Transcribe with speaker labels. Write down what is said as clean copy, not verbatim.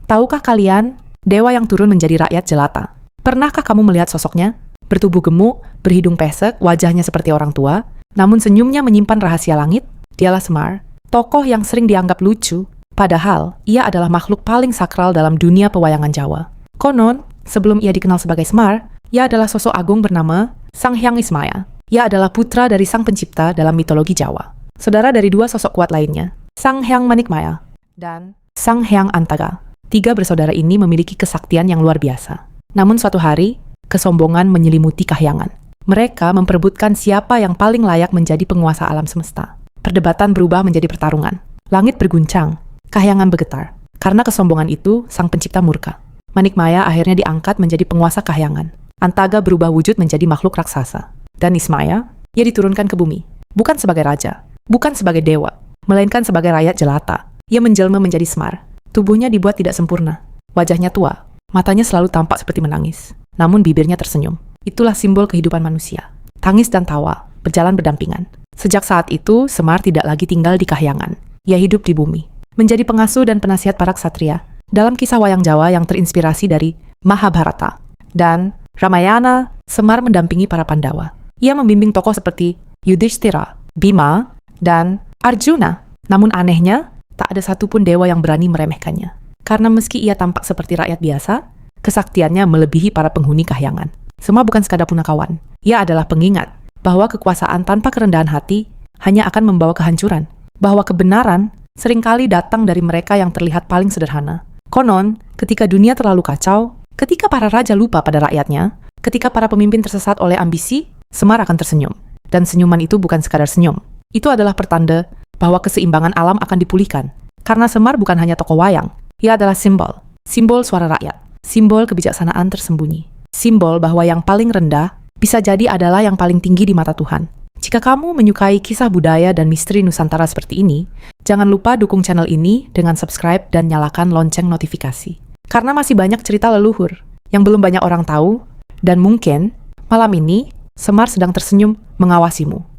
Speaker 1: Tahukah kalian, dewa yang turun menjadi rakyat jelata? Pernahkah kamu melihat sosoknya? Bertubuh gemuk, berhidung pesek, wajahnya seperti orang tua, namun senyumnya menyimpan rahasia langit. Dialah Semar, tokoh yang sering dianggap lucu, padahal ia adalah makhluk paling sakral dalam dunia pewayangan Jawa. Konon, sebelum ia dikenal sebagai Semar, ia adalah sosok agung bernama Sang Hyang Ismaya. Ia adalah putra dari sang pencipta dalam mitologi Jawa. Saudara dari dua sosok kuat lainnya, Sang Hyang Manikmaya dan Sang Hyang Antaga. Tiga bersaudara ini memiliki kesaktian yang luar biasa. Namun suatu hari, kesombongan menyelimuti Kahyangan. Mereka memperebutkan siapa yang paling layak menjadi penguasa alam semesta. Perdebatan berubah menjadi pertarungan. Langit berguncang, Kahyangan bergetar. Karena kesombongan itu, sang pencipta murka. Manikmaya akhirnya diangkat menjadi penguasa Kahyangan. Antaga berubah wujud menjadi makhluk raksasa. Dan Ismaya, ia diturunkan ke bumi. Bukan sebagai raja, bukan sebagai dewa, melainkan sebagai rakyat jelata. Ia menjelma menjadi Semar. Tubuhnya dibuat tidak sempurna. Wajahnya tua, matanya selalu tampak seperti menangis. Namun bibirnya tersenyum. Itulah simbol kehidupan manusia. Tangis dan tawa berjalan berdampingan. Sejak saat itu, Semar tidak lagi tinggal di Kahyangan. Ia hidup di bumi, menjadi pengasuh dan penasihat para ksatria. Dalam kisah wayang Jawa yang terinspirasi dari Mahabharata dan Ramayana, Semar mendampingi para Pandawa. Ia membimbing tokoh seperti Yudhishthira, Bima, dan Arjuna. Namun anehnya, tak ada satupun dewa yang berani meremehkannya. Karena meski ia tampak seperti rakyat biasa, kesaktiannya melebihi para penghuni Kahyangan. Semar bukan sekadar punakawan. Ia adalah pengingat bahwa kekuasaan tanpa kerendahan hati hanya akan membawa kehancuran. Bahwa kebenaran seringkali datang dari mereka yang terlihat paling sederhana. Konon, ketika dunia terlalu kacau, ketika para raja lupa pada rakyatnya, ketika para pemimpin tersesat oleh ambisi, Semar akan tersenyum. Dan senyuman itu bukan sekadar senyum. Itu adalah pertanda bahwa keseimbangan alam akan dipulihkan. Karena Semar bukan hanya tokoh wayang, ia adalah simbol. Simbol suara rakyat. Simbol kebijaksanaan tersembunyi. Simbol bahwa yang paling rendah bisa jadi adalah yang paling tinggi di mata Tuhan. Jika kamu menyukai kisah budaya dan misteri Nusantara seperti ini, jangan lupa dukung channel ini dengan subscribe dan nyalakan lonceng notifikasi. Karena masih banyak cerita leluhur yang belum banyak orang tahu, dan mungkin malam ini Semar sedang tersenyum mengawasimu.